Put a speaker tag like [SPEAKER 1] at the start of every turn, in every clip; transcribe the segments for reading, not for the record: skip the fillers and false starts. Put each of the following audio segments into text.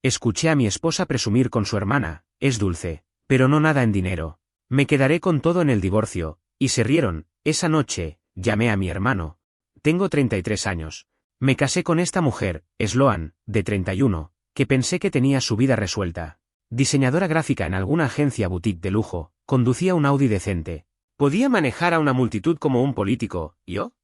[SPEAKER 1] Escuché a mi esposa presumir con su hermana, es dulce, pero no nada en dinero. Me quedaré con todo en el divorcio, y se rieron. Esa noche, llamé a mi hermano. Tengo 33 años. Me casé con esta mujer, Sloan, de 31, que pensé que tenía su vida resuelta. Diseñadora gráfica en alguna agencia boutique de lujo, conducía un Audi decente. Podía manejar a una multitud como un político, ¿yo?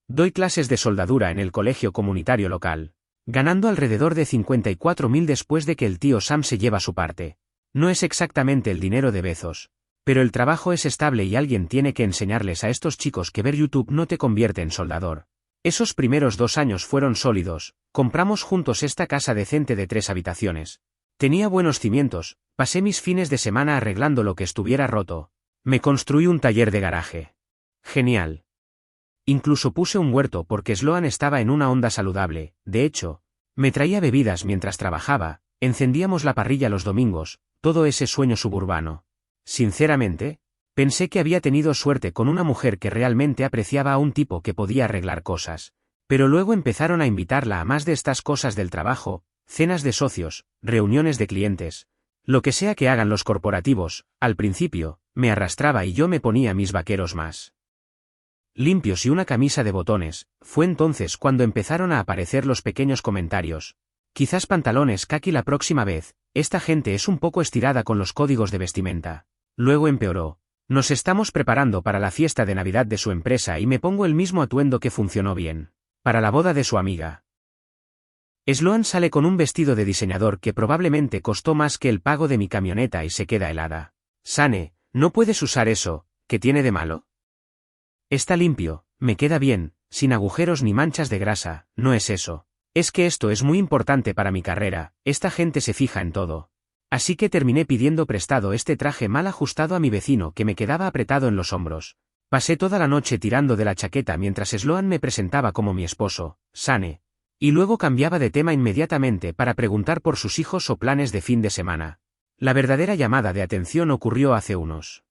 [SPEAKER 1] Doy clases de soldadura en el colegio comunitario local, ganando alrededor de 54.000 después de que el tío Sam se lleva su parte. No es exactamente el dinero de Bezos, pero el trabajo es estable y alguien tiene que enseñarles a estos chicos que ver YouTube no te convierte en soldador. Esos primeros 2 años fueron sólidos. Compramos juntos esta casa decente de 3 habitaciones. Tenía buenos cimientos, pasé mis fines de semana arreglando lo que estuviera roto. Me construí un taller de garaje. Genial. Incluso puse un huerto porque Sloan estaba en una onda saludable. De hecho, me traía bebidas mientras trabajaba, encendíamos la parrilla los domingos, todo ese sueño suburbano. Sinceramente, pensé que había tenido suerte con una mujer que realmente apreciaba a un tipo que podía arreglar cosas. Pero luego empezaron a invitarla a más de estas cosas del trabajo, cenas de socios, reuniones de clientes. Lo que sea que hagan los corporativos, al principio, me arrastraba y yo me ponía mis vaqueros más limpios y una camisa de botones. Fue entonces cuando empezaron a aparecer los pequeños comentarios. Quizás pantalones caqui la próxima vez, esta gente es un poco estirada con los códigos de vestimenta. Luego empeoró. Nos estamos preparando para la fiesta de Navidad de su empresa y me pongo el mismo atuendo que funcionó bien. Para la boda de su amiga. Sloan sale con un vestido de diseñador que probablemente costó más que el pago de mi camioneta y se queda helada. Sane, no puedes usar eso, ¿qué tiene de malo? Está limpio, me queda bien, sin agujeros ni manchas de grasa, no es eso. Es que esto es muy importante para mi carrera, esta gente se fija en todo. Así que terminé pidiendo prestado este traje mal ajustado a mi vecino que me quedaba apretado en los hombros. Pasé toda la noche tirando de la chaqueta mientras Sloan me presentaba como mi esposo, Sane. Y luego cambiaba de tema inmediatamente para preguntar por sus hijos o planes de fin de semana. La verdadera llamada de atención ocurrió hace unos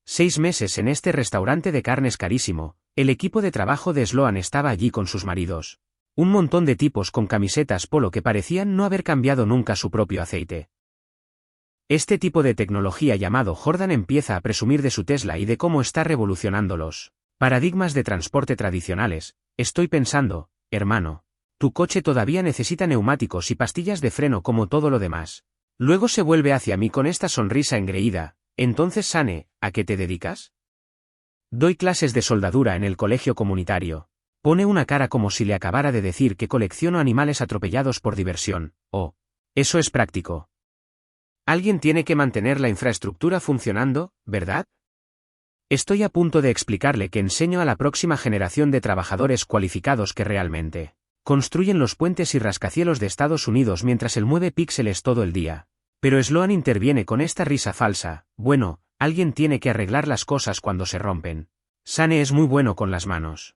[SPEAKER 1] 6 meses en este restaurante de carnes carísimo. El equipo de trabajo de Sloan estaba allí con sus maridos. Un montón de tipos con camisetas polo que parecían no haber cambiado nunca su propio aceite. Este tipo de tecnología llamado Jordan empieza a presumir de su Tesla y de cómo está revolucionando los paradigmas de transporte tradicionales. Estoy pensando, hermano, tu coche todavía necesita neumáticos y pastillas de freno como todo lo demás. Luego se vuelve hacia mí con esta sonrisa engreída. Entonces, Sane, ¿a qué te dedicas? Doy clases de soldadura en el colegio comunitario. Pone una cara como si le acabara de decir que colecciono animales atropellados por diversión. Oh, eso es práctico. Alguien tiene que mantener la infraestructura funcionando, ¿verdad? Estoy a punto de explicarle que enseño a la próxima generación de trabajadores cualificados que realmente construyen los puentes y rascacielos de Estados Unidos mientras él mueve píxeles todo el día. Pero Sloan interviene con esta risa falsa. Bueno, alguien tiene que arreglar las cosas cuando se rompen. Sane es muy bueno con las manos.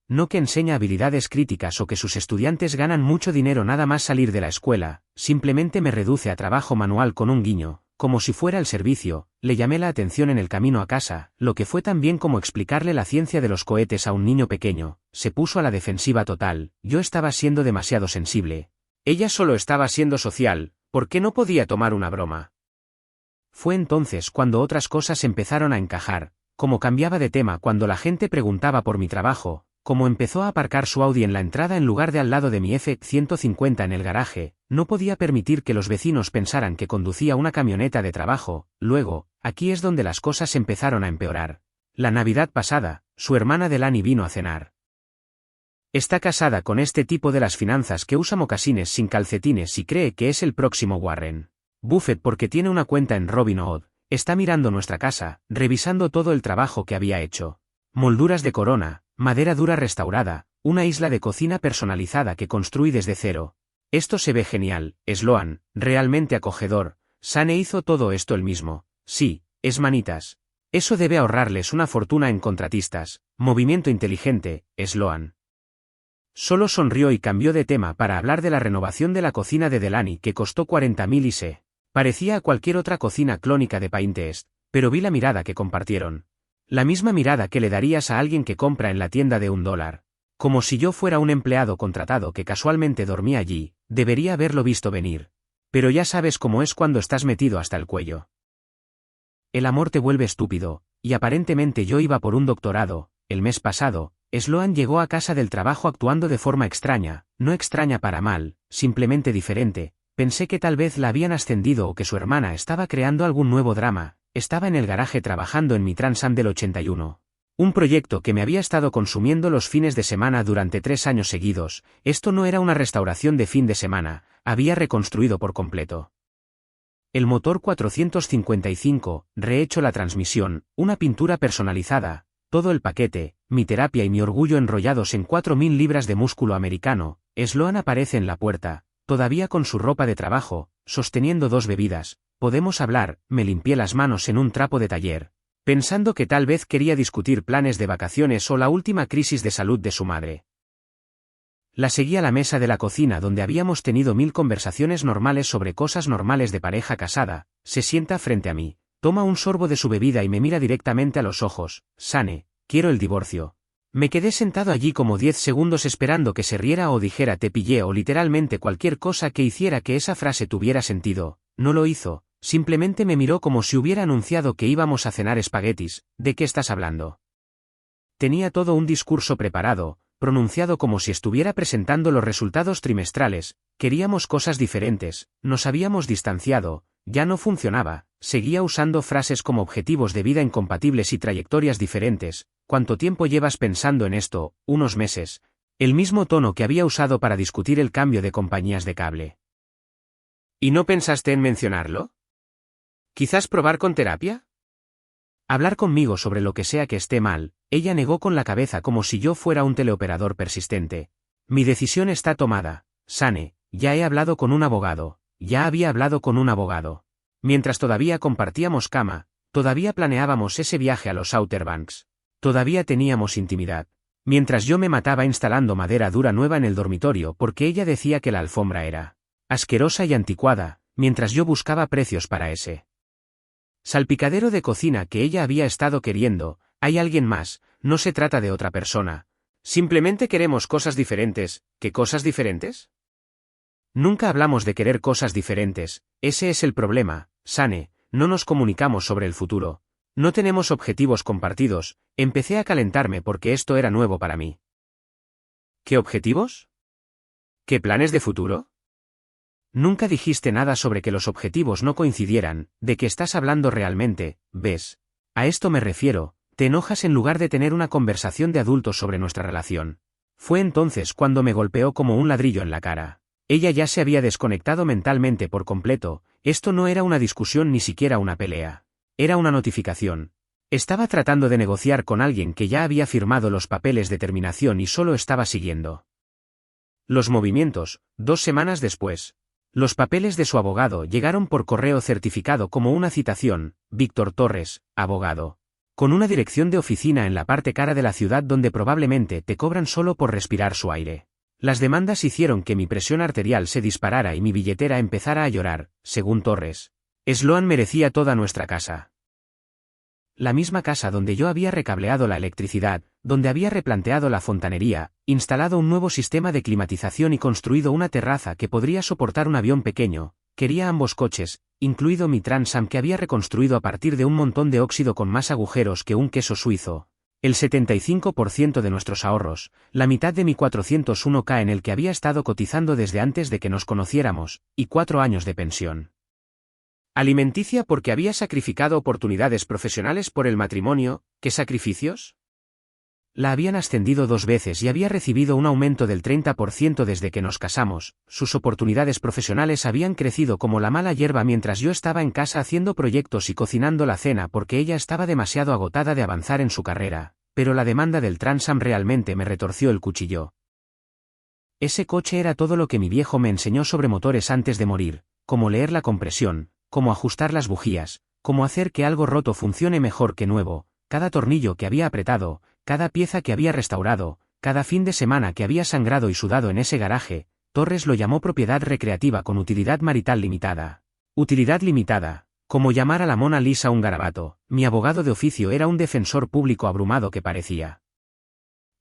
[SPEAKER 1] No que enseña habilidades críticas o que sus estudiantes ganan mucho dinero nada más salir de la escuela, simplemente me reduce a trabajo manual con un guiño, como si fuera el servicio. Le llamé la atención en el camino a casa, lo que fue tan bien como explicarle la ciencia de los cohetes a un niño pequeño. Se puso a la defensiva total. Yo estaba siendo demasiado sensible. Ella solo estaba siendo social. ¿Por qué no podía tomar una broma? Fue entonces cuando otras cosas empezaron a encajar, como cambiaba de tema cuando la gente preguntaba por mi trabajo, como empezó a aparcar su Audi en la entrada en lugar de al lado de mi F-150 en el garaje. No podía permitir que los vecinos pensaran que conducía una camioneta de trabajo. Luego, aquí es donde las cosas empezaron a empeorar. La Navidad pasada, su hermana Delaney vino a cenar. Está casada con este tipo de las finanzas que usa mocasines sin calcetines y cree que es el próximo Warren Buffett porque tiene una cuenta en Robinhood. Está mirando nuestra casa, revisando todo el trabajo que había hecho. Molduras de corona, madera dura restaurada, una isla de cocina personalizada que construí desde cero. Esto se ve genial, Sloan, realmente acogedor. Sane hizo todo esto él mismo. Sí, es manitas. Eso debe ahorrarles una fortuna en contratistas. Movimiento inteligente, Sloan. Solo sonrió y cambió de tema para hablar de la renovación de la cocina de Delaney que costó 40.000 y se parecía a cualquier otra cocina clónica de Pinterest, pero vi la mirada que compartieron. La misma mirada que le darías a alguien que compra en la tienda de $1. Como si yo fuera un empleado contratado que casualmente dormía allí, debería haberlo visto venir. Pero ya sabes cómo es cuando estás metido hasta el cuello. El amor te vuelve estúpido, y aparentemente yo iba por un doctorado. El mes pasado, Sloan llegó a casa del trabajo actuando de forma extraña, no extraña para mal, simplemente diferente. Pensé que tal vez la habían ascendido o que su hermana estaba creando algún nuevo drama. Estaba en el garaje trabajando en mi Trans Am del 81. Un proyecto que me había estado consumiendo los fines de semana durante 3 años seguidos. Esto no era una restauración de fin de semana, había reconstruido por completo el motor 455, rehecho la transmisión, una pintura personalizada, todo el paquete, mi terapia y mi orgullo enrollados en 4.000 libras de músculo americano. Sloan aparece en la puerta, todavía con su ropa de trabajo, sosteniendo 2 bebidas. ¿Podemos hablar? Me limpié las manos en un trapo de taller, pensando que tal vez quería discutir planes de vacaciones o la última crisis de salud de su madre. La seguí a la mesa de la cocina donde habíamos tenido 1000 conversaciones normales sobre cosas normales de pareja casada. Se sienta frente a mí, toma un sorbo de su bebida y me mira directamente a los ojos. Sane, quiero el divorcio. Me quedé sentado allí como 10 segundos esperando que se riera o dijera te pillé o literalmente cualquier cosa que hiciera que esa frase tuviera sentido. No lo hizo, simplemente me miró como si hubiera anunciado que íbamos a cenar espaguetis. ¿De qué estás hablando? Tenía todo un discurso preparado, pronunciado como si estuviera presentando los resultados trimestrales. Queríamos cosas diferentes, nos habíamos distanciado, ya no funcionaba, seguía usando frases como objetivos de vida incompatibles y trayectorias diferentes. ¿Cuánto tiempo llevas pensando en esto? Unos meses. El mismo tono que había usado para discutir el cambio de compañías de cable. ¿Y no pensaste en mencionarlo? ¿Quizás probar con terapia? Hablar conmigo sobre lo que sea que esté mal. Ella negó con la cabeza como si yo fuera un teleoperador persistente. Mi decisión está tomada, Sane, ya he hablado con un abogado, ya había hablado con un abogado. Mientras todavía compartíamos cama, todavía planeábamos ese viaje a los Outer Banks. Todavía teníamos intimidad. Mientras yo me mataba instalando madera dura nueva en el dormitorio porque ella decía que la alfombra era asquerosa y anticuada, mientras yo buscaba precios para ese salpicadero de cocina que ella había estado queriendo. Hay alguien más, no se trata de otra persona. Simplemente queremos cosas diferentes. ¿Qué cosas diferentes? Nunca hablamos de querer cosas diferentes, ese es el problema, Sane, no nos comunicamos sobre el futuro. No tenemos objetivos compartidos. Empecé a calentarme porque esto era nuevo para mí. ¿Qué objetivos? ¿Qué planes de futuro? Nunca dijiste nada sobre que los objetivos no coincidieran. ¿De qué estás hablando realmente? ¿Ves? A esto me refiero. Te enojas en lugar de tener una conversación de adultos sobre nuestra relación. Fue entonces cuando me golpeó como un ladrillo en la cara. Ella ya se había desconectado mentalmente por completo. Esto no era una discusión ni siquiera una pelea. Era una notificación. Estaba tratando de negociar con alguien que ya había firmado los papeles de terminación y solo estaba siguiendo los movimientos. 2 semanas después, los papeles de su abogado llegaron por correo certificado como una citación. Víctor Torres, abogado. Con una dirección de oficina en la parte cara de la ciudad donde probablemente te cobran solo por respirar su aire. Las demandas hicieron que mi presión arterial se disparara y mi billetera empezara a llorar, según Torres. Sloan merecía toda nuestra casa. La misma casa donde yo había recableado la electricidad, donde había replanteado la fontanería, instalado un nuevo sistema de climatización y construido una terraza que podría soportar un avión pequeño. Quería ambos coches, incluido mi Trans Am que había reconstruido a partir de un montón de óxido con más agujeros que un queso suizo. El 75% de nuestros ahorros, la mitad de mi 401k en el que había estado cotizando desde antes de que nos conociéramos, y 4 años de pensión alimenticia porque había sacrificado oportunidades profesionales por el matrimonio. ¿Qué sacrificios? La habían ascendido 2 veces y había recibido un aumento del 30% desde que nos casamos. Sus oportunidades profesionales habían crecido como la mala hierba mientras yo estaba en casa haciendo proyectos y cocinando la cena porque ella estaba demasiado agotada de avanzar en su carrera. Pero la demanda del Trans Am realmente me retorció el cuchillo. Ese coche era todo lo que mi viejo me enseñó sobre motores antes de morir, cómo leer la compresión, cómo ajustar las bujías, cómo hacer que algo roto funcione mejor que nuevo, cada tornillo que había apretado, cada pieza que había restaurado, cada fin de semana que había sangrado y sudado en ese garaje. Torres lo llamó propiedad recreativa con utilidad marital limitada. Utilidad limitada, como llamar a la Mona Lisa un garabato. Mi abogado de oficio era un defensor público abrumado que parecía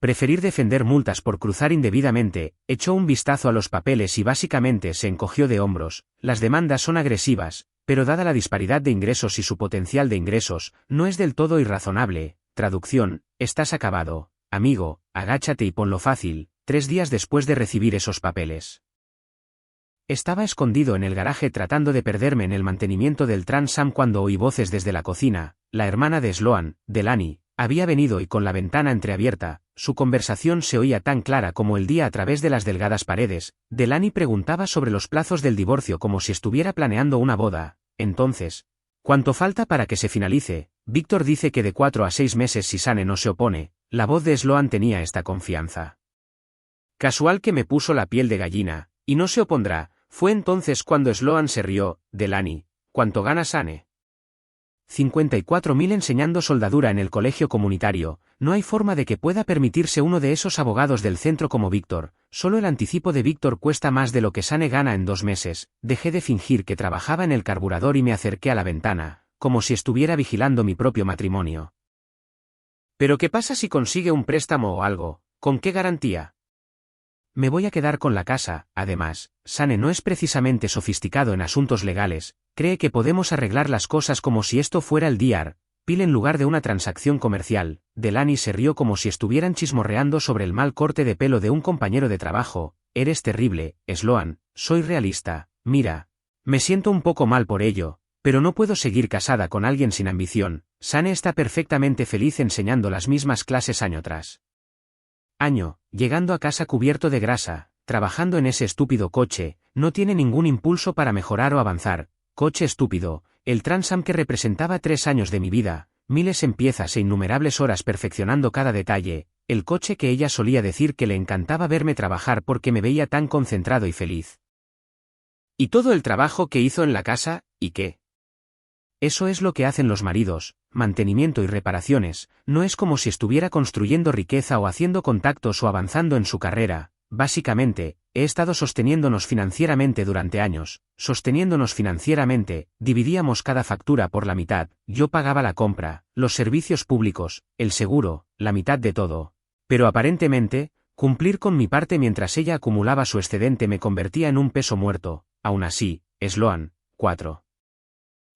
[SPEAKER 1] Preferir defender multas por cruzar indebidamente, echó un vistazo a los papeles y básicamente se encogió de hombros. Las demandas son agresivas, pero dada la disparidad de ingresos y su potencial de ingresos, no es del todo irrazonable. Traducción: estás acabado, amigo, agáchate y ponlo fácil. 3 días después de recibir esos papeles. Estaba escondido en el garaje tratando de perderme en el mantenimiento del Trans Am cuando oí voces desde la cocina. La hermana de Sloan, Delaney, había venido y con la ventana entreabierta, su conversación se oía tan clara como el día a través de las delgadas paredes. Delaney preguntaba sobre los plazos del divorcio como si estuviera planeando una boda. Entonces, ¿cuánto falta para que se finalice? Víctor dice que de 4 a 6 meses si Sane no se opone. La voz de Sloan tenía esta confianza. Casual que me puso la piel de gallina, y no se opondrá. Fue entonces cuando Sloan se rió. Delaney, ¿cuánto gana Sane? 54.000 enseñando soldadura en el colegio comunitario. No hay forma de que pueda permitirse uno de esos abogados del centro como Víctor. Solo el anticipo de Víctor cuesta más de lo que Sane gana en 2 meses. Dejé de fingir que trabajaba en el carburador y me acerqué a la ventana, como si estuviera vigilando mi propio matrimonio. ¿Pero qué pasa si consigue un préstamo o algo? ¿Con qué garantía? Me voy a quedar con la casa. Además, Sane no es precisamente sofisticado en asuntos legales. Cree que podemos arreglar las cosas como si esto fuera el DR. Pil en lugar de una transacción comercial. Delaney se rió como si estuvieran chismorreando sobre el mal corte de pelo de un compañero de trabajo. Eres terrible, Sloan. Soy realista. Mira. Me siento un poco mal por ello, pero no puedo seguir casada con alguien sin ambición. Sane está perfectamente feliz enseñando las mismas clases año tras año, llegando a casa cubierto de grasa, trabajando en ese estúpido coche. No tiene ningún impulso para mejorar o avanzar. Coche estúpido, el Trans Am que representaba 3 años de mi vida, miles en piezas e innumerables horas perfeccionando cada detalle, el coche que ella solía decir que le encantaba verme trabajar porque me veía tan concentrado y feliz. ¿Y todo el trabajo que hizo en la casa, y qué? Eso es lo que hacen los maridos, mantenimiento y reparaciones. No es como si estuviera construyendo riqueza o haciendo contactos o avanzando en su carrera. Básicamente, he estado sosteniéndonos financieramente durante años. Sosteniéndonos financieramente, dividíamos cada factura por la mitad. Yo pagaba la compra, los servicios públicos, el seguro, la mitad de todo. Pero aparentemente, cumplir con mi parte mientras ella acumulaba su excedente me convertía en un peso muerto. Aún así, Sloan, 4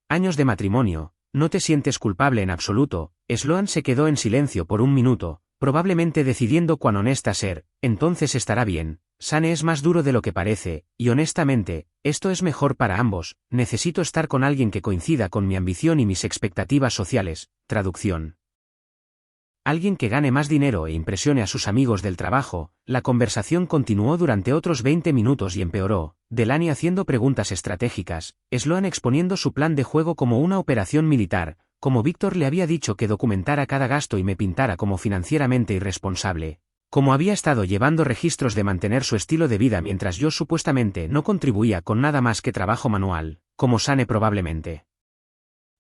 [SPEAKER 1] años de matrimonio, no te sientes culpable en absoluto. Sloan se quedó en silencio por un minuto, probablemente decidiendo cuán honesta ser. Entonces estará bien. Sane es más duro de lo que parece, y honestamente, esto es mejor para ambos. Necesito estar con alguien que coincida con mi ambición y mis expectativas sociales. Traducción: alguien que gane más dinero e impresione a sus amigos del trabajo. La conversación continuó durante otros 20 minutos y empeoró. Delaney haciendo preguntas estratégicas, Sloan exponiendo su plan de juego como una operación militar, como Víctor le había dicho que documentara cada gasto y me pintara como financieramente irresponsable, como había estado llevando registros de mantener su estilo de vida mientras yo supuestamente no contribuía con nada más que trabajo manual, como Sane probablemente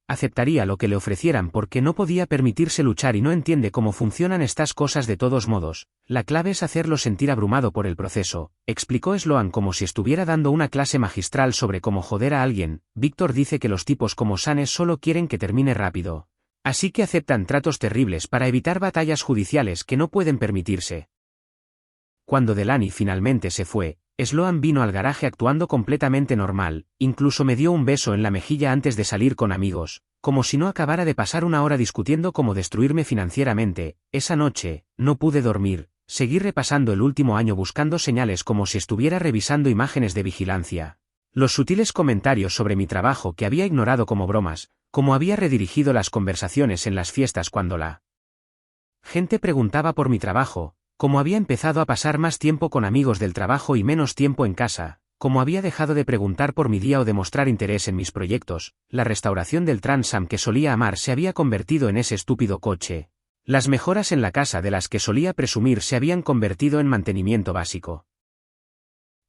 [SPEAKER 1] aceptaría lo que le ofrecieran porque no podía permitirse luchar y no entiende cómo funcionan estas cosas de todos modos. La clave es hacerlo sentir abrumado por el proceso, explicó Sloan como si estuviera dando una clase magistral sobre cómo joder a alguien. Víctor dice que los tipos como Sane solo quieren que termine rápido. Así que aceptan tratos terribles para evitar batallas judiciales que no pueden permitirse. Cuando Delaney finalmente se fue, Sloan vino al garaje actuando completamente normal, incluso me dio un beso en la mejilla antes de salir con amigos, como si no acabara de pasar una hora discutiendo cómo destruirme financieramente. Esa noche, no pude dormir, seguí repasando el último año buscando señales como si estuviera revisando imágenes de vigilancia. Los sutiles comentarios sobre mi trabajo que había ignorado como bromas, cómo había redirigido las conversaciones en las fiestas cuando la gente preguntaba por mi trabajo, como había empezado a pasar más tiempo con amigos del trabajo y menos tiempo en casa, como había dejado de preguntar por mi día o de mostrar interés en mis proyectos. La restauración del Trans Am que solía amar se había convertido en ese estúpido coche. Las mejoras en la casa de las que solía presumir se habían convertido en mantenimiento básico.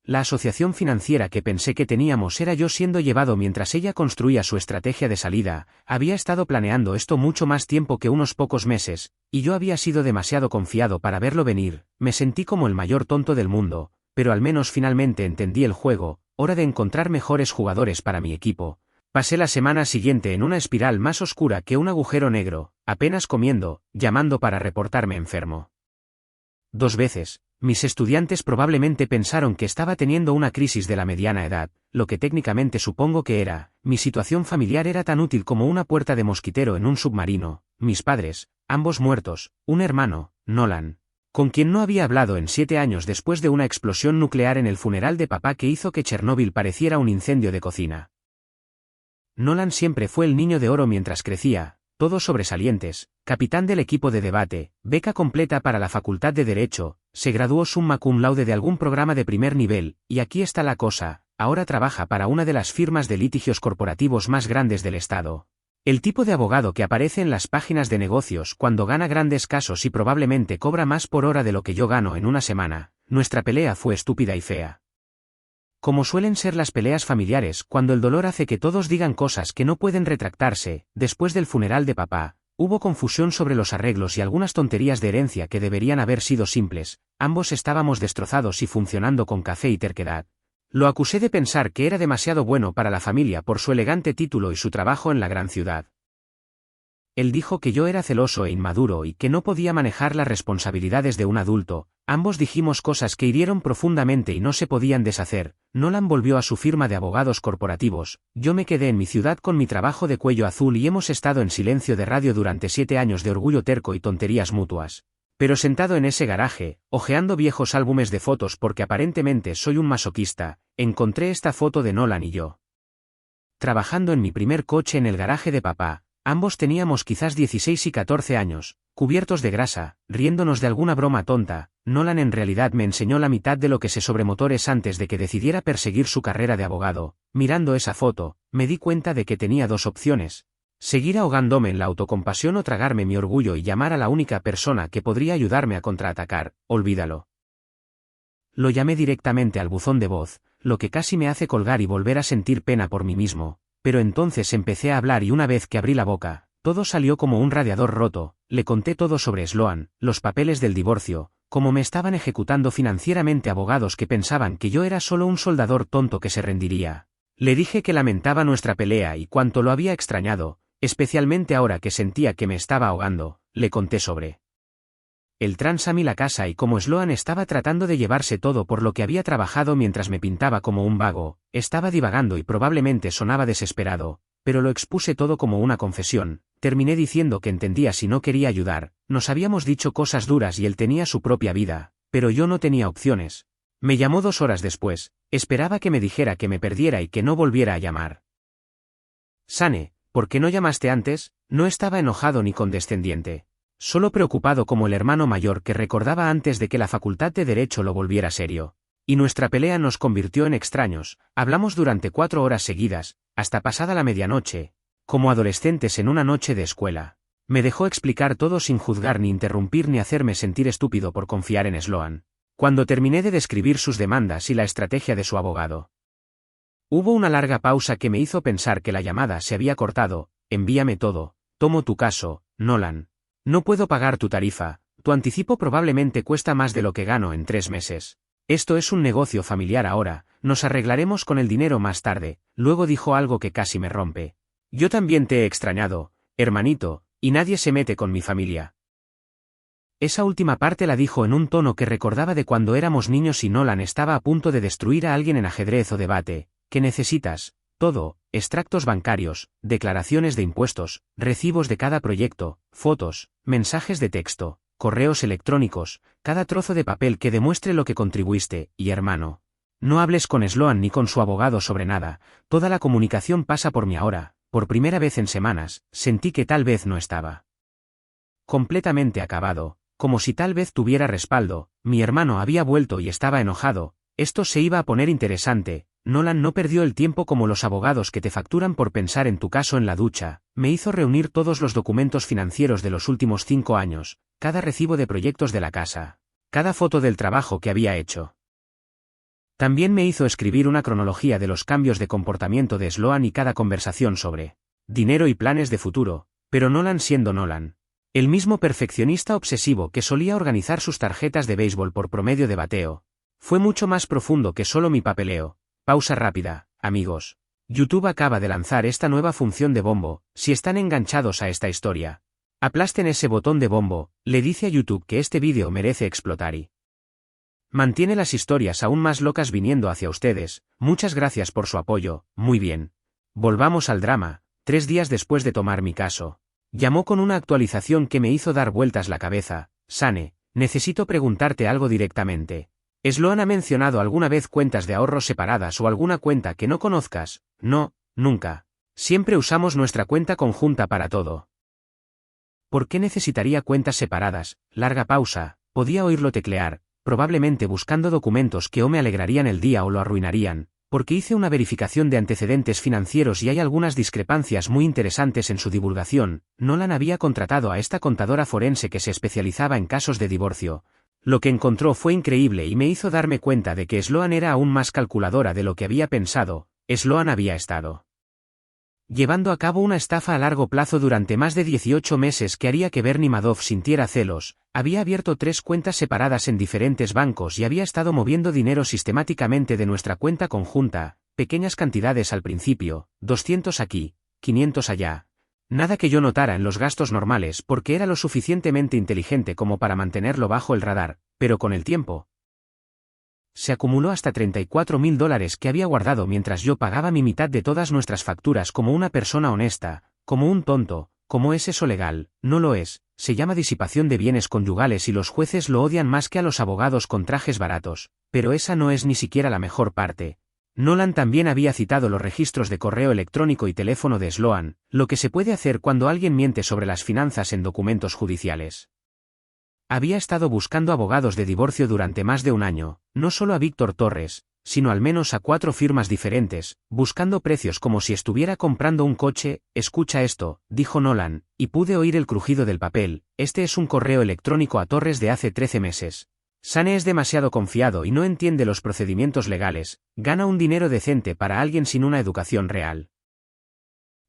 [SPEAKER 1] La asociación financiera que pensé que teníamos era yo siendo llevado mientras ella construía su estrategia de salida. Había estado planeando esto mucho más tiempo que unos pocos meses, y yo había sido demasiado confiado para verlo venir. Me sentí como el mayor tonto del mundo, pero al menos finalmente entendí el juego. Hora de encontrar mejores jugadores para mi equipo. Pasé la semana siguiente en una espiral más oscura que un agujero negro, apenas comiendo, llamando para reportarme enfermo. 2 veces. Mis estudiantes probablemente pensaron que estaba teniendo una crisis de la mediana edad, lo que técnicamente supongo que era. Mi situación familiar era tan útil como una puerta de mosquitero en un submarino. Mis padres, ambos muertos, un hermano, Nolan, con quien no había hablado en 7 años después de una explosión nuclear en el funeral de papá que hizo que Chernóbil pareciera un incendio de cocina. Nolan siempre fue el niño de oro mientras crecía, todos sobresalientes, capitán del equipo de debate, beca completa para la Facultad de Derecho, se graduó summa cum laude de algún programa de primer nivel, y aquí está la cosa, ahora trabaja para una de las firmas de litigios corporativos más grandes del estado. El tipo de abogado que aparece en las páginas de negocios cuando gana grandes casos y probablemente cobra más por hora de lo que yo gano en una semana. Nuestra pelea fue estúpida y fea. Como suelen ser las peleas familiares cuando el dolor hace que todos digan cosas que no pueden retractarse, después del funeral de papá, hubo confusión sobre los arreglos y algunas tonterías de herencia que deberían haber sido simples, ambos estábamos destrozados y funcionando con café y terquedad. Lo acusé de pensar que era demasiado bueno para la familia por su elegante título y su trabajo en la gran ciudad. Él dijo que yo era celoso e inmaduro y que no podía manejar las responsabilidades de un adulto. Ambos dijimos cosas que hirieron profundamente y no se podían deshacer. Nolan volvió a su firma de abogados corporativos, yo me quedé en mi ciudad con mi trabajo de cuello azul y hemos estado en silencio de radio durante 7 años de orgullo terco y tonterías mutuas. Pero sentado en ese garaje, hojeando viejos álbumes de fotos porque aparentemente soy un masoquista, encontré esta foto de Nolan y yo. Trabajando en mi primer coche en el garaje de papá. Ambos teníamos quizás 16 y 14 años, cubiertos de grasa, riéndonos de alguna broma tonta. Nolan en realidad me enseñó la mitad de lo que sé sobre motores antes de que decidiera perseguir su carrera de abogado. Mirando esa foto, me di cuenta de que tenía 2 opciones. Seguir ahogándome en la autocompasión o tragarme mi orgullo y llamar a la única persona que podría ayudarme a contraatacar. Olvídalo. Lo llamé directamente al buzón de voz, lo que casi me hace colgar y volver a sentir pena por mí mismo. Pero entonces empecé a hablar y una vez que abrí la boca, todo salió como un radiador roto. Le conté todo sobre Sloan, los papeles del divorcio, cómo me estaban ejecutando financieramente abogados que pensaban que yo era solo un soldador tonto que se rendiría. Le dije que lamentaba nuestra pelea y cuánto lo había extrañado, especialmente ahora que sentía que me estaba ahogando. Le conté sobre el Transam y la casa y cómo Sloan estaba tratando de llevarse todo por lo que había trabajado mientras me pintaba como un vago. Estaba divagando y probablemente sonaba desesperado, pero lo expuse todo como una confesión. Terminé diciendo que entendía si no quería ayudar. Nos habíamos dicho cosas duras y él tenía su propia vida, pero yo no tenía opciones. Me llamó 2 horas después, esperaba que me dijera que me perdiera y que no volviera a llamar. Sane, ¿por qué no llamaste antes? No estaba enojado ni condescendiente. Solo preocupado como el hermano mayor que recordaba antes de que la Facultad de Derecho lo volviera serio. Y nuestra pelea nos convirtió en extraños, hablamos durante 4 horas seguidas, hasta pasada la medianoche, como adolescentes en una noche de escuela. Me dejó explicar todo sin juzgar ni interrumpir ni hacerme sentir estúpido por confiar en Sloan. Cuando terminé de describir sus demandas y la estrategia de su abogado. Hubo una larga pausa que me hizo pensar que la llamada se había cortado. Envíame todo, tomo tu caso, Nolan. No puedo pagar tu tarifa, tu anticipo probablemente cuesta más de lo que gano en 3 meses. Esto es un negocio familiar ahora, nos arreglaremos con el dinero más tarde. Luego dijo algo que casi me rompe. Yo también te he extrañado, hermanito, y nadie se mete con mi familia. Esa última parte la dijo en un tono que recordaba de cuando éramos niños y Nolan estaba a punto de destruir a alguien en ajedrez o debate. ¿Qué necesitas? Todo, extractos bancarios, declaraciones de impuestos, recibos de cada proyecto, fotos, mensajes de texto, correos electrónicos, cada trozo de papel que demuestre lo que contribuiste, y hermano. No hables con Sloan ni con su abogado sobre nada, toda la comunicación pasa por mí ahora. Por primera vez en semanas, sentí que tal vez no estaba completamente acabado, como si tal vez tuviera respaldo. Mi hermano había vuelto y estaba enojado. Esto se iba a poner interesante. Nolan no perdió el tiempo como los abogados que te facturan por pensar en tu caso en la ducha. Me hizo reunir todos los documentos financieros de los últimos 5 años, cada recibo de proyectos de la casa, cada foto del trabajo que había hecho. También me hizo escribir una cronología de los cambios de comportamiento de Sloan y cada conversación sobre dinero y planes de futuro, pero Nolan siendo Nolan. El mismo perfeccionista obsesivo que solía organizar sus tarjetas de béisbol por promedio de bateo. Fue mucho más profundo que solo mi papeleo. Pausa rápida, amigos. YouTube acaba de lanzar esta nueva función de bombo. Si están enganchados a esta historia, Aplasten ese botón de bombo, le dice a YouTube que este vídeo merece explotar y mantiene las historias aún más locas viniendo hacia ustedes. Muchas gracias por su apoyo. Muy bien. Volvamos al drama. 3 días después de tomar mi caso, llamó con una actualización que me hizo dar vueltas la cabeza. Sane, necesito preguntarte algo directamente. ¿Sloan ha mencionado alguna vez cuentas de ahorros separadas o alguna cuenta que no conozcas? No, nunca. Siempre usamos nuestra cuenta conjunta para todo. ¿Por qué necesitaría cuentas separadas? Larga pausa. Podía oírlo teclear, probablemente buscando documentos que o me alegrarían el día o lo arruinarían, porque hice una verificación de antecedentes financieros y hay algunas discrepancias muy interesantes en su divulgación. Nolan había contratado a esta contadora forense que se especializaba en casos de divorcio. Lo que encontró fue increíble y me hizo darme cuenta de que Sloan era aún más calculadora de lo que había pensado. Sloan había estado llevando a cabo una estafa a largo plazo durante más de 18 meses que haría que Bernie Madoff sintiera celos. Había abierto 3 cuentas separadas en diferentes bancos y había estado moviendo dinero sistemáticamente de nuestra cuenta conjunta, pequeñas cantidades al principio, 200 aquí, 500 allá. Nada que yo notara en los gastos normales porque era lo suficientemente inteligente como para mantenerlo bajo el radar, pero con el tiempo se acumuló hasta $34.000 que había guardado mientras yo pagaba mi mitad de todas nuestras facturas como una persona honesta, como un tonto. ¿Cómo es eso legal? No lo es, se llama disipación de bienes conyugales y los jueces lo odian más que a los abogados con trajes baratos, pero esa no es ni siquiera la mejor parte. Nolan también había citado los registros de correo electrónico y teléfono de Sloan, lo que se puede hacer cuando alguien miente sobre las finanzas en documentos judiciales. Había estado buscando abogados de divorcio durante más de un año, no solo a Víctor Torres, sino al menos a 4 firmas diferentes, buscando precios como si estuviera comprando un coche. Escucha esto, dijo Nolan, y pude oír el crujido del papel. Este es un correo electrónico a Torres de hace 13 meses. Sane es demasiado confiado y no entiende los procedimientos legales, gana un dinero decente para alguien sin una educación real.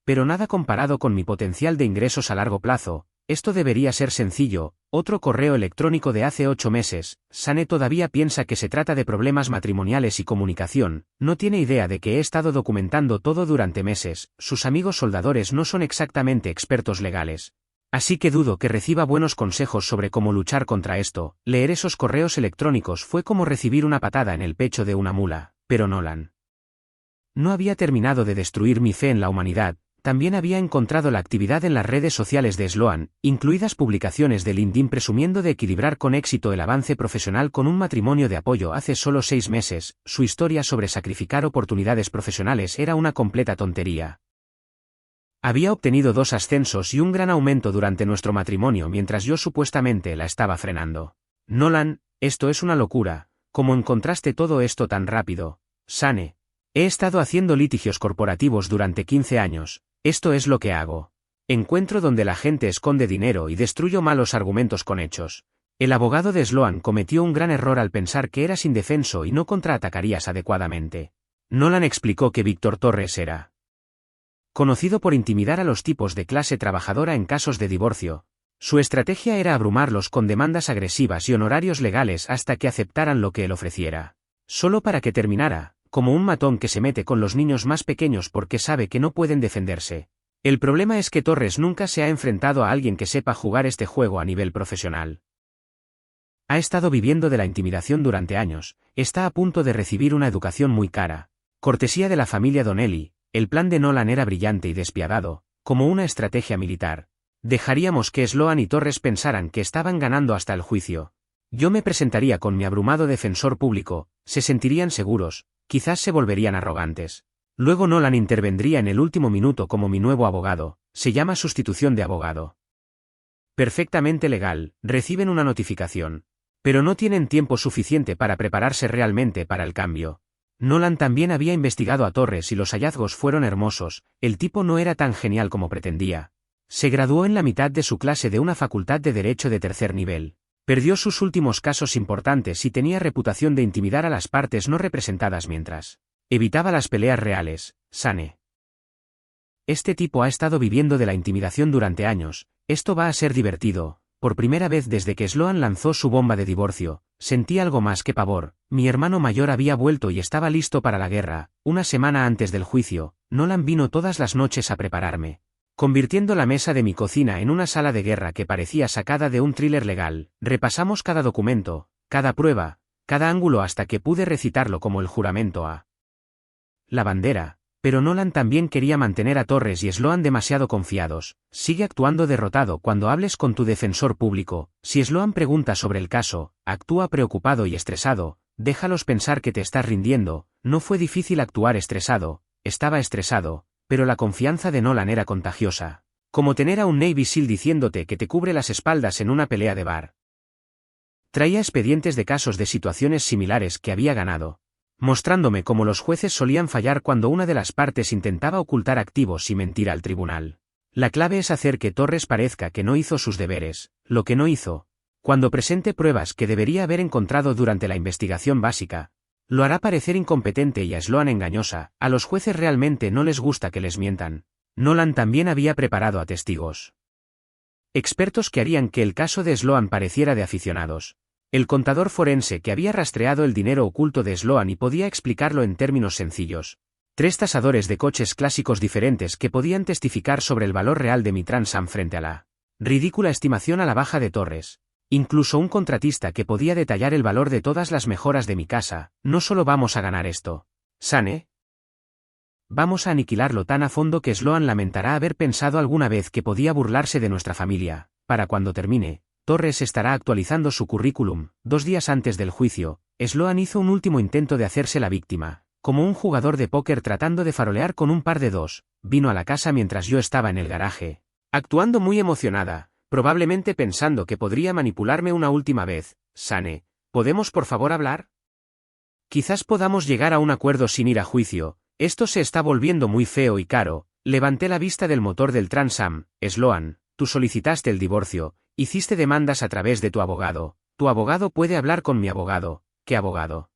[SPEAKER 1] Pero nada comparado con mi potencial de ingresos a largo plazo. Esto debería ser sencillo. Otro correo electrónico de hace 8 meses. Sane todavía piensa que se trata de problemas matrimoniales y comunicación. No tiene idea de que he estado documentando todo durante meses. Sus amigos soldadores no son exactamente expertos legales. Así que dudo que reciba buenos consejos sobre cómo luchar contra esto. Leer esos correos electrónicos fue como recibir una patada en el pecho de una mula. Pero Nolan no había terminado de destruir mi fe en la humanidad. También había encontrado la actividad en las redes sociales de Sloan, incluidas publicaciones de LinkedIn presumiendo de equilibrar con éxito el avance profesional con un matrimonio de apoyo hace solo 6 meses. Su historia sobre sacrificar oportunidades profesionales era una completa tontería. Había obtenido 2 ascensos y un gran aumento durante nuestro matrimonio mientras yo supuestamente la estaba frenando. Nolan, esto es una locura. ¿Cómo encontraste todo esto tan rápido? Sane, he estado haciendo litigios corporativos durante 15 años. Esto es lo que hago. Encuentro donde la gente esconde dinero y destruyo malos argumentos con hechos. El abogado de Sloan cometió un gran error al pensar que eras indefenso y no contraatacarías adecuadamente. Nolan explicó que Víctor Torres era conocido por intimidar a los tipos de clase trabajadora en casos de divorcio. Su estrategia era abrumarlos con demandas agresivas y honorarios legales hasta que aceptaran lo que él ofreciera. Solo para que terminara como un matón que se mete con los niños más pequeños porque sabe que no pueden defenderse. El problema es que Torres nunca se ha enfrentado a alguien que sepa jugar este juego a nivel profesional. Ha estado viviendo de la intimidación durante años, está a punto de recibir una educación muy cara. Cortesía de la familia Donnelly, el plan de Nolan era brillante y despiadado, como una estrategia militar. Dejaríamos que Sloan y Torres pensaran que estaban ganando hasta el juicio. Yo me presentaría con mi abrumado defensor público, se sentirían seguros. Quizás se volverían arrogantes. Luego Nolan intervendría en el último minuto como mi nuevo abogado, se llama sustitución de abogado. Perfectamente legal, reciben una notificación. Pero no tienen tiempo suficiente para prepararse realmente para el cambio. Nolan también había investigado a Torres y los hallazgos fueron hermosos. El tipo no era tan genial como pretendía. Se graduó en la mitad de su clase de una facultad de derecho de 3er nivel. Perdió sus últimos casos importantes y tenía reputación de intimidar a las partes no representadas mientras evitaba las peleas reales. Sane. Este tipo ha estado viviendo de la intimidación durante años. Esto va a ser divertido. Por primera vez desde que Sloan lanzó su bomba de divorcio, sentí algo más que pavor. Mi hermano mayor había vuelto y estaba listo para la guerra. Una semana antes del juicio, Nolan vino todas las noches a prepararme. convirtiendo la mesa de mi cocina en una sala de guerra que parecía sacada de un thriller legal. Repasamos cada documento, cada prueba, cada ángulo hasta que pude recitarlo como el juramento a la bandera, pero Nolan también quería mantener a Torres y Sloan demasiado confiados. Sigue actuando derrotado cuando hables con tu defensor público. Si Sloan pregunta sobre el caso, actúa preocupado y estresado, déjalos pensar que te estás rindiendo. No fue difícil actuar estresado, estaba estresado, pero la confianza de Nolan era contagiosa. Como tener a un Navy SEAL diciéndote que te cubre las espaldas en una pelea de bar. Traía expedientes de casos de situaciones similares que había ganado, mostrándome cómo los jueces solían fallar cuando una de las partes intentaba ocultar activos y mentir al tribunal. La clave es hacer que Torres parezca que no hizo sus deberes, lo que no hizo. Cuando presente pruebas que debería haber encontrado durante la investigación básica, lo hará parecer incompetente y a Sloan engañosa. A los jueces realmente no les gusta que les mientan. Nolan también había preparado a testigos expertos que harían que el caso de Sloan pareciera de aficionados. El contador forense que había rastreado el dinero oculto de Sloan y podía explicarlo en términos sencillos. 3 tasadores de coches clásicos diferentes que podían testificar sobre el valor real de mi Trans Am frente a la ridícula estimación a la baja de Torres. Incluso un contratista que podía detallar el valor de todas las mejoras de mi casa. No solo vamos a ganar esto, Sane. Vamos a aniquilarlo tan a fondo que Sloan lamentará haber pensado alguna vez que podía burlarse de nuestra familia. Para cuando termine, Torres estará actualizando su currículum. 2 días antes del juicio, Sloan hizo un último intento de hacerse la víctima. Como un jugador de póker tratando de farolear con un par de dos, vino a la casa mientras yo estaba en el garaje, actuando muy emocionada, probablemente pensando que podría manipularme una última vez. Sane, ¿podemos por favor hablar? Quizás podamos llegar a un acuerdo sin ir a juicio. Esto se está volviendo muy feo y caro. Levanté la vista del motor del Trans Am. Sloan, tú solicitaste el divorcio, hiciste demandas a través de tu abogado. Tu abogado puede hablar con mi abogado. ¿Qué abogado?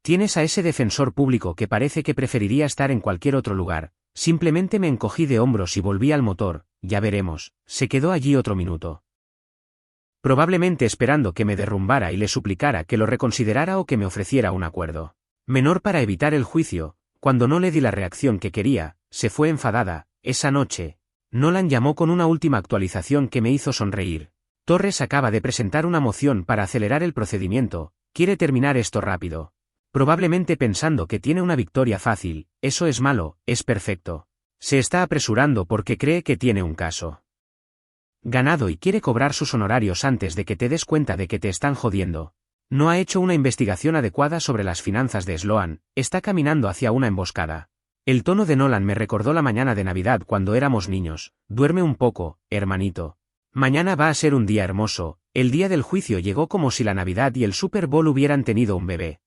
[SPEAKER 1] Tienes a ese defensor público que parece que preferiría estar en cualquier otro lugar. Simplemente me encogí de hombros y volví al motor. Ya veremos. Se quedó allí otro minuto, probablemente esperando que me derrumbara y le suplicara que lo reconsiderara o que me ofreciera un acuerdo menor para evitar el juicio. Cuando no le di la reacción que quería, se fue enfadada. Esa noche, Nolan llamó con una última actualización que me hizo sonreír. Torres acaba de presentar una moción para acelerar el procedimiento. Quiere terminar esto rápido. Probablemente pensando que tiene una victoria fácil. Eso es malo, es perfecto. Se está apresurando porque cree que tiene un caso ganado y quiere cobrar sus honorarios antes de que te des cuenta de que te están jodiendo. No ha hecho una investigación adecuada sobre las finanzas de Sloan, está caminando hacia una emboscada. El tono de Nolan me recordó la mañana de Navidad cuando éramos niños. Duerme un poco, hermanito. Mañana va a ser un día hermoso. El día del juicio llegó como si la Navidad y el Super Bowl hubieran tenido un bebé.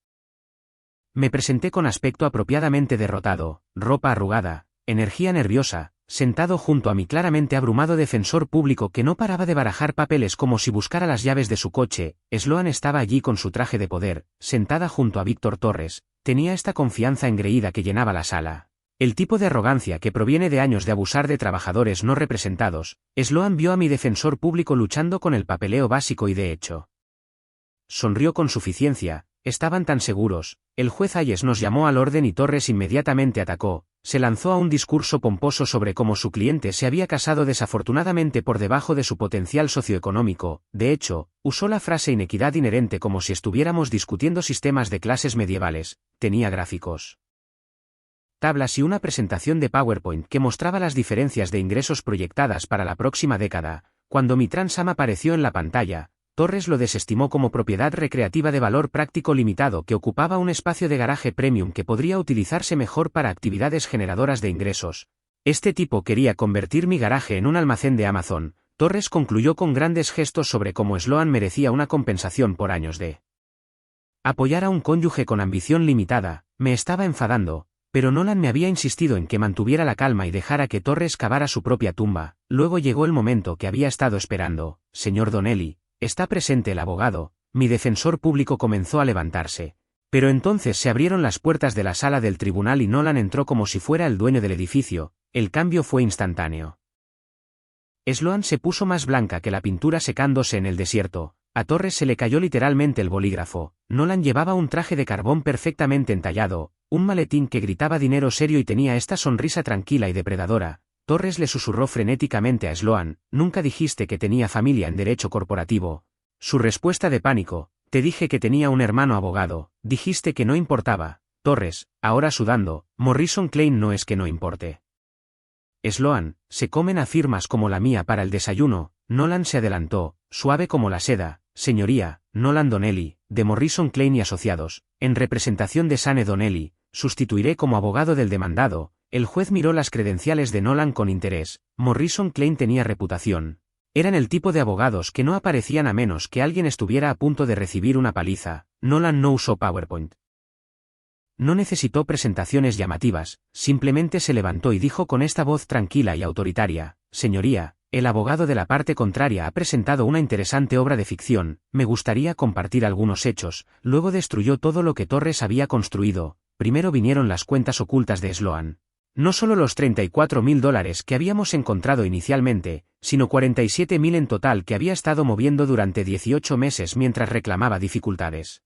[SPEAKER 1] Me presenté con aspecto apropiadamente derrotado, ropa arrugada, energía nerviosa, sentado junto a mi claramente abrumado defensor público que no paraba de barajar papeles como si buscara las llaves de su coche. Sloan estaba allí con su traje de poder, sentada junto a Víctor Torres. Tenía esta confianza engreída que llenaba la sala. El tipo de arrogancia que proviene de años de abusar de trabajadores no representados. Sloan vio a mi defensor público luchando con el papeleo básico y de hecho sonrió con suficiencia. Estaban tan seguros. El juez Hayes nos llamó al orden y Torres inmediatamente atacó. Se lanzó a un discurso pomposo sobre cómo su cliente se había casado desafortunadamente por debajo de su potencial socioeconómico. De hecho, usó la frase inequidad inherente como si estuviéramos discutiendo sistemas de clases medievales. Tenía gráficos, tablas y una presentación de PowerPoint que mostraba las diferencias de ingresos proyectadas para la próxima década. Cuando mi Trans Am apareció en la pantalla, Torres lo desestimó como propiedad recreativa de valor práctico limitado que ocupaba un espacio de garaje premium que podría utilizarse mejor para actividades generadoras de ingresos. Este tipo quería convertir mi garaje en un almacén de Amazon. Torres concluyó con grandes gestos sobre cómo Sloan merecía una compensación por años de apoyar a un cónyuge con ambición limitada. Me estaba enfadando, pero Nolan me había insistido en que mantuviera la calma y dejara que Torres cavara su propia tumba. Luego llegó el momento que había estado esperando. Señor Donnelly, ¿está presente el abogado? Mi defensor público comenzó a levantarse. Pero entonces se abrieron las puertas de la sala del tribunal y Nolan entró como si fuera el dueño del edificio. El cambio fue instantáneo. Sloan se puso más blanca que la pintura secándose en el desierto. A Torres se le cayó literalmente el bolígrafo. Nolan llevaba un traje de carbón perfectamente entallado, un maletín que gritaba dinero serio y tenía esta sonrisa tranquila y depredadora. Torres le susurró frenéticamente a Sloan, nunca dijiste que tenía familia en derecho corporativo. Su respuesta de pánico, te dije que tenía un hermano abogado, dijiste que no importaba. Torres, ahora sudando, Morrison Klein no es que no importe. Sloan, se comen a firmas como la mía para el desayuno. Nolan se adelantó, suave como la seda, señoría, Nolan Donnelly, de Morrison Klein y Asociados, en representación de Sane Donnelly, sustituiré como abogado del demandado. El juez miró las credenciales de Nolan con interés. Morrison Klein tenía reputación. Eran el tipo de abogados que no aparecían a menos que alguien estuviera a punto de recibir una paliza. Nolan no usó PowerPoint. No necesitó presentaciones llamativas, simplemente se levantó y dijo con esta voz tranquila y autoritaria, señoría, el abogado de la parte contraria ha presentado una interesante obra de ficción, me gustaría compartir algunos hechos. Luego destruyó todo lo que Torres había construido. Primero vinieron las cuentas ocultas de Sloan. No solo los $34.000 que habíamos encontrado inicialmente, sino 47.000 en total que había estado moviendo durante 18 meses mientras reclamaba dificultades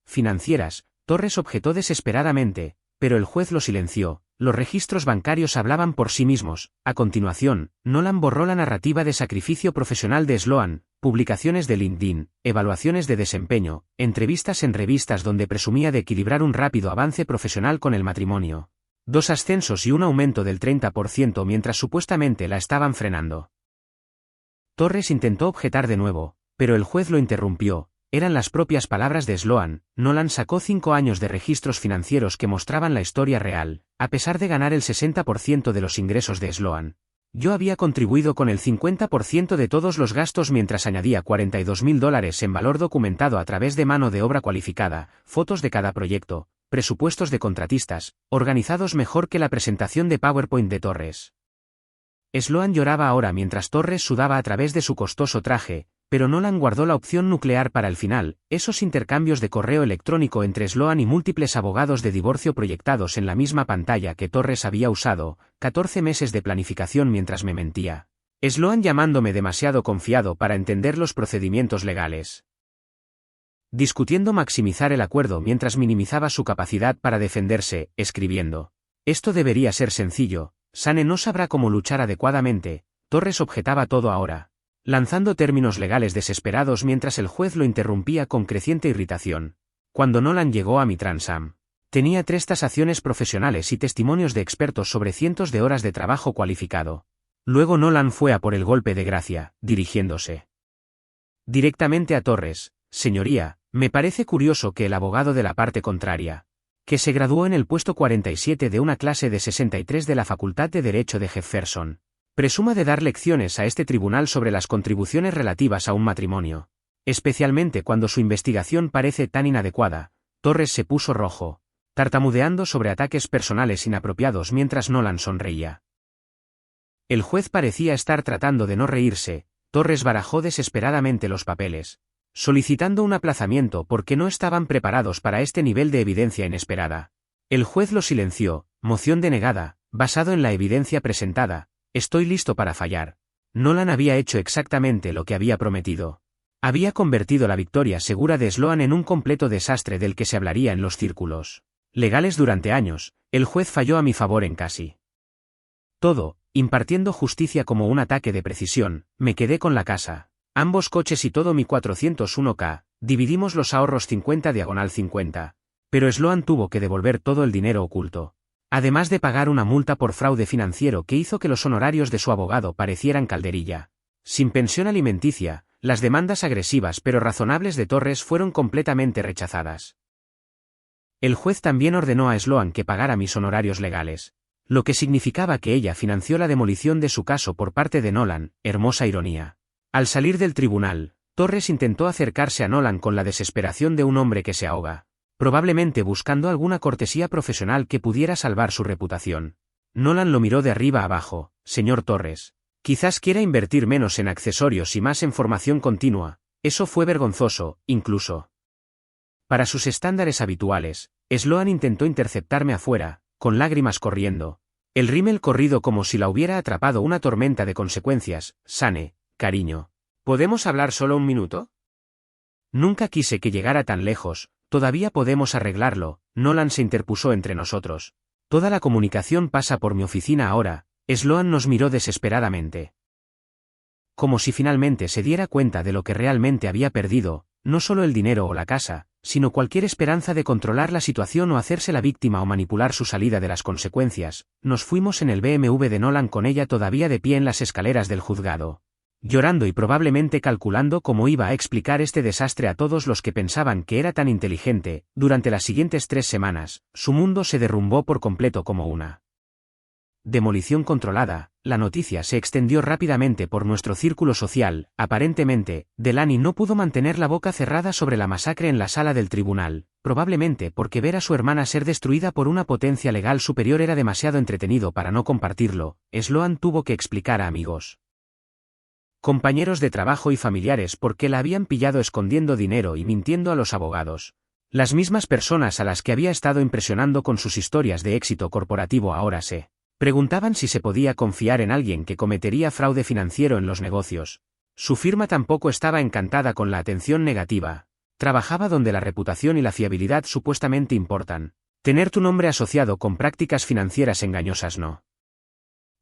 [SPEAKER 1] financieras. Torres objetó desesperadamente, pero el juez lo silenció. Los registros bancarios hablaban por sí mismos. A continuación, Nolan borró la narrativa de sacrificio profesional de Sloan, publicaciones de LinkedIn, evaluaciones de desempeño, entrevistas en revistas donde presumía de equilibrar un rápido avance profesional con el matrimonio. 2 ascensos y un aumento del 30% mientras supuestamente la estaban frenando. Torres intentó objetar de nuevo, pero el juez lo interrumpió. Eran las propias palabras de Sloan. Nolan sacó 5 años de registros financieros que mostraban la historia real, a pesar de ganar el 60% de los ingresos de Sloan. Yo había contribuido con el 50% de todos los gastos mientras añadía $42.000 en valor documentado a través de mano de obra cualificada, fotos de cada proyecto, presupuestos de contratistas, organizados mejor que la presentación de PowerPoint de Torres. Sloan lloraba ahora mientras Torres sudaba a través de su costoso traje, pero Nolan guardó la opción nuclear para el final. Esos intercambios de correo electrónico entre Sloan y múltiples abogados de divorcio proyectados en la misma pantalla que Torres había usado, 14 meses de planificación mientras me mentía. Sloan llamándome demasiado confiado para entender los procedimientos legales. Discutiendo maximizar el acuerdo mientras minimizaba su capacidad para defenderse, escribiendo. Esto debería ser sencillo, Sane no sabrá cómo luchar adecuadamente. Torres objetaba todo ahora, lanzando términos legales desesperados mientras el juez lo interrumpía con creciente irritación. Cuando Nolan llegó a mi Transam, tenía 3 tasaciones profesionales y testimonios de expertos sobre cientos de horas de trabajo cualificado. Luego Nolan fue a por el golpe de gracia, dirigiéndose directamente a Torres. Señoría, me parece curioso que el abogado de la parte contraria, que se graduó en el puesto 47 de una clase de 63 de la Facultad de Derecho de Jefferson, presuma de dar lecciones a este tribunal sobre las contribuciones relativas a un matrimonio, especialmente cuando su investigación parece tan inadecuada. Torres se puso rojo, tartamudeando sobre ataques personales inapropiados mientras Nolan sonreía. El juez parecía estar tratando de no reírse. Torres barajó desesperadamente los papeles, solicitando un aplazamiento porque no estaban preparados para este nivel de evidencia inesperada. El juez lo silenció. Moción denegada, basado en la evidencia presentada. Estoy listo para fallar. Nolan había hecho exactamente lo que había prometido. Había convertido la victoria segura de Sloan en un completo desastre del que se hablaría en los círculos legales durante años. El juez falló a mi favor en casi todo, impartiendo justicia como un ataque de precisión. Me quedé con la casa, ambos coches y todo mi 401k, dividimos los ahorros 50/50. Pero Sloan tuvo que devolver todo el dinero oculto, además de pagar una multa por fraude financiero que hizo que los honorarios de su abogado parecieran calderilla. Sin pensión alimenticia, las demandas agresivas pero razonables de Torres fueron completamente rechazadas. El juez también ordenó a Sloan que pagara mis honorarios legales, lo que significaba que ella financió la demolición de su caso por parte de Nolan. Hermosa ironía. Al salir del tribunal, Torres intentó acercarse a Nolan con la desesperación de un hombre que se ahoga, probablemente buscando alguna cortesía profesional que pudiera salvar su reputación. Nolan lo miró de arriba abajo. Señor Torres, quizás quiera invertir menos en accesorios y más en formación continua. Eso fue vergonzoso, incluso para sus estándares habituales. Sloan intentó interceptarme afuera, con lágrimas corriendo. El rímel corrido como si la hubiera atrapado una tormenta de consecuencias. Sane, cariño, ¿podemos hablar solo un minuto? Nunca quise que llegara tan lejos. Todavía podemos arreglarlo. Nolan se interpuso entre nosotros. Toda la comunicación pasa por mi oficina ahora. Sloan nos miró desesperadamente. Como si finalmente se diera cuenta de lo que realmente había perdido, no solo el dinero o la casa, sino cualquier esperanza de controlar la situación o hacerse la víctima o manipular su salida de las consecuencias. Nos fuimos en el BMW de Nolan con ella todavía de pie en las escaleras del juzgado, llorando y probablemente calculando cómo iba a explicar este desastre a todos los que pensaban que era tan inteligente. Durante las siguientes 3 semanas, su mundo se derrumbó por completo como una demolición controlada. La noticia se extendió rápidamente por nuestro círculo social. Aparentemente, Delaney no pudo mantener la boca cerrada sobre la masacre en la sala del tribunal, probablemente porque ver a su hermana ser destruida por una potencia legal superior era demasiado entretenido para no compartirlo. Sloan tuvo que explicar a amigos, compañeros de trabajo y familiares por qué la habían pillado escondiendo dinero y mintiendo a los abogados. Las mismas personas a las que había estado impresionando con sus historias de éxito corporativo ahora se preguntaban si se podía confiar en alguien que cometería fraude financiero en los negocios. Su firma tampoco estaba encantada con la atención negativa. Trabajaba donde la reputación y la fiabilidad supuestamente importan. Tener tu nombre asociado con prácticas financieras engañosas no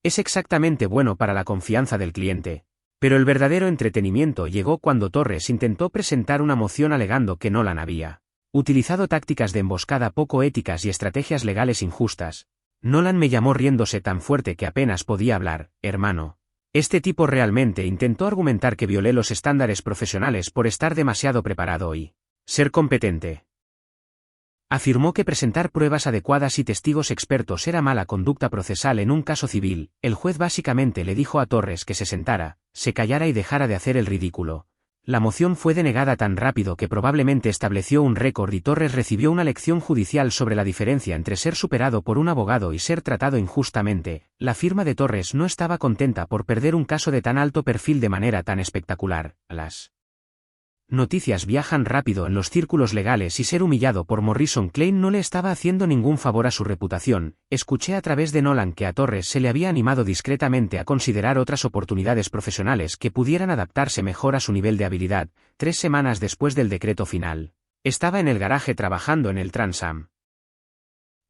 [SPEAKER 1] es exactamente bueno para la confianza del cliente. Pero el verdadero entretenimiento llegó cuando Torres intentó presentar una moción alegando que Nolan había utilizado tácticas de emboscada poco éticas y estrategias legales injustas. Nolan me llamó riéndose tan fuerte que apenas podía hablar. Hermano, este tipo realmente intentó argumentar que violé los estándares profesionales por estar demasiado preparado y ser competente. Afirmó que presentar pruebas adecuadas y testigos expertos era mala conducta procesal en un caso civil. El juez básicamente le dijo a Torres que se sentara, se callara y dejara de hacer el ridículo. La moción fue denegada tan rápido que probablemente estableció un récord y Torres recibió una lección judicial sobre la diferencia entre ser superado por un abogado y ser tratado injustamente. La firma de Torres no estaba contenta por perder un caso de tan alto perfil de manera tan espectacular. Las noticias viajan rápido en los círculos legales y ser humillado por Morrison Klein no le estaba haciendo ningún favor a su reputación. Escuché a través de Nolan que a Torres se le había animado discretamente a considerar otras oportunidades profesionales que pudieran adaptarse mejor a su nivel de habilidad. 3 semanas después del decreto final, estaba en el garaje trabajando en el Trans Am,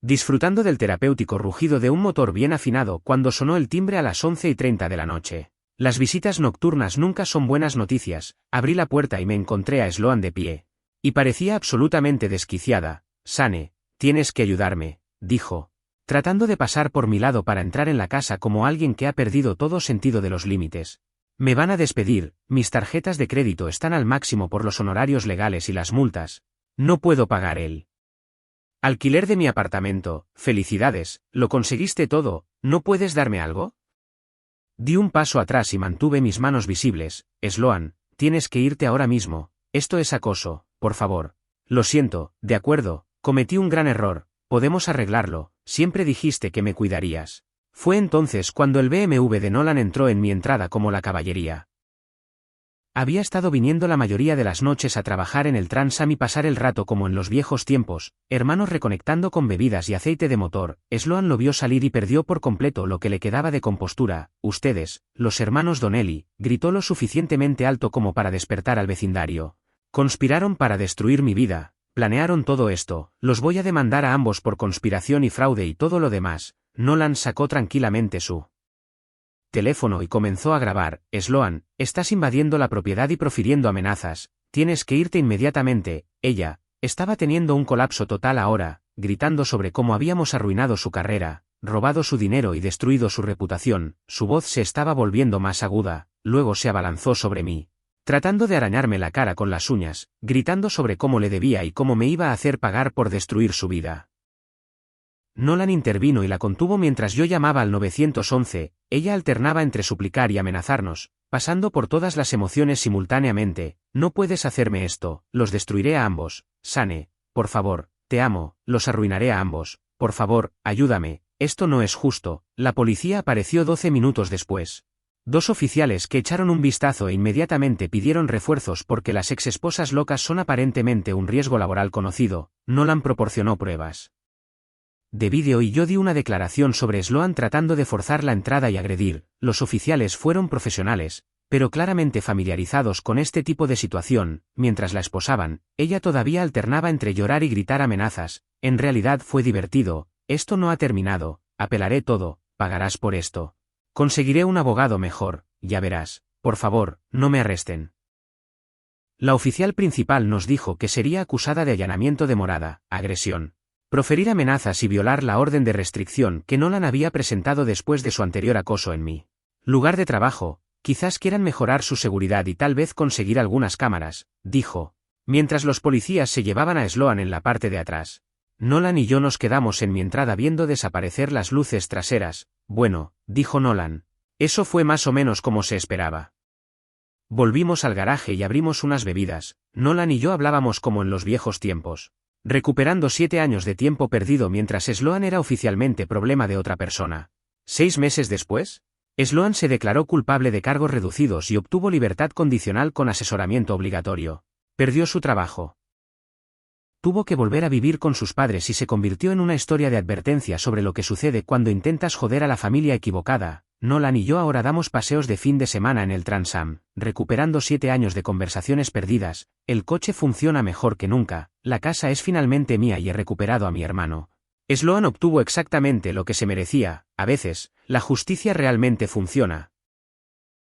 [SPEAKER 1] disfrutando del terapéutico rugido de un motor bien afinado cuando sonó el timbre a las 11:30 de la noche. Las visitas nocturnas nunca son buenas noticias. Abrí la puerta y me encontré a Sloan de pie. Y parecía absolutamente desquiciada. Sane, tienes que ayudarme, dijo, tratando de pasar por mi lado para entrar en la casa como alguien que ha perdido todo sentido de los límites. Me van a despedir, mis tarjetas de crédito están al máximo por los honorarios legales y las multas. No puedo pagar el alquiler de mi apartamento. Felicidades, lo conseguiste todo. ¿No puedes darme algo? Di un paso atrás y mantuve mis manos visibles. Sloan, tienes que irte ahora mismo. Esto es acoso, por favor. Lo siento, de acuerdo, cometí un gran error. Podemos arreglarlo. Siempre dijiste que me cuidarías. Fue entonces cuando el BMW de Nolan entró en mi entrada como la caballería. Había estado viniendo la mayoría de las noches a trabajar en el Trans Am y pasar el rato como en los viejos tiempos, hermanos reconectando con bebidas y aceite de motor. Sloan lo vio salir y perdió por completo lo que le quedaba de compostura. Ustedes, los hermanos Donnelly, gritó lo suficientemente alto como para despertar al vecindario. Conspiraron para destruir mi vida, planearon todo esto, los voy a demandar a ambos por conspiración y fraude y todo lo demás. Nolan sacó tranquilamente su teléfono y comenzó a grabar. Sloan, estás invadiendo la propiedad y profiriendo amenazas, tienes que irte inmediatamente. Ella estaba teniendo un colapso total ahora, gritando sobre cómo habíamos arruinado su carrera, robado su dinero y destruido su reputación. Su voz se estaba volviendo más aguda, luego se abalanzó sobre mí, tratando de arañarme la cara con las uñas, gritando sobre cómo le debía y cómo me iba a hacer pagar por destruir su vida. Nolan intervino y la contuvo mientras yo llamaba al 911, ella alternaba entre suplicar y amenazarnos, pasando por todas las emociones simultáneamente. No puedes hacerme esto, los destruiré a ambos. Sane, por favor, te amo, los arruinaré a ambos, por favor, ayúdame, esto no es justo. La policía apareció 12 minutos después. 2 oficiales que echaron un vistazo e inmediatamente pidieron refuerzos porque las exesposas locas son aparentemente un riesgo laboral conocido. Nolan proporcionó pruebas de vídeo y yo di una declaración sobre Sloan tratando de forzar la entrada y agredir. Los oficiales fueron profesionales, pero claramente familiarizados con este tipo de situación. Mientras la esposaban, ella todavía alternaba entre llorar y gritar amenazas. En realidad fue divertido. Esto no ha terminado, apelaré todo, pagarás por esto. Conseguiré un abogado mejor, ya verás. Por favor, no me arresten. La oficial principal nos dijo que sería acusada de allanamiento de morada, agresión, proferir amenazas y violar la orden de restricción que Nolan había presentado después de su anterior acoso en mi lugar de trabajo. Quizás quieran mejorar su seguridad y tal vez conseguir algunas cámaras, dijo, mientras los policías se llevaban a Sloan en la parte de atrás. Nolan y yo nos quedamos en mi entrada viendo desaparecer las luces traseras. Bueno, dijo Nolan. Eso fue más o menos como se esperaba. Volvimos al garaje y abrimos unas bebidas. Nolan y yo hablábamos como en los viejos tiempos, recuperando 7 años de tiempo perdido mientras Sloan era oficialmente problema de otra persona. 6 meses después, Sloan se declaró culpable de cargos reducidos y obtuvo libertad condicional con asesoramiento obligatorio. Perdió su trabajo. Tuvo que volver a vivir con sus padres y se convirtió en una historia de advertencia sobre lo que sucede cuando intentas joder a la familia equivocada. Nolan y yo ahora damos paseos de fin de semana en el Trans Am, recuperando 7 años de conversaciones perdidas. El coche funciona mejor que nunca, la casa es finalmente mía y he recuperado a mi hermano. Sloan obtuvo exactamente lo que se merecía. A veces, la justicia realmente funciona,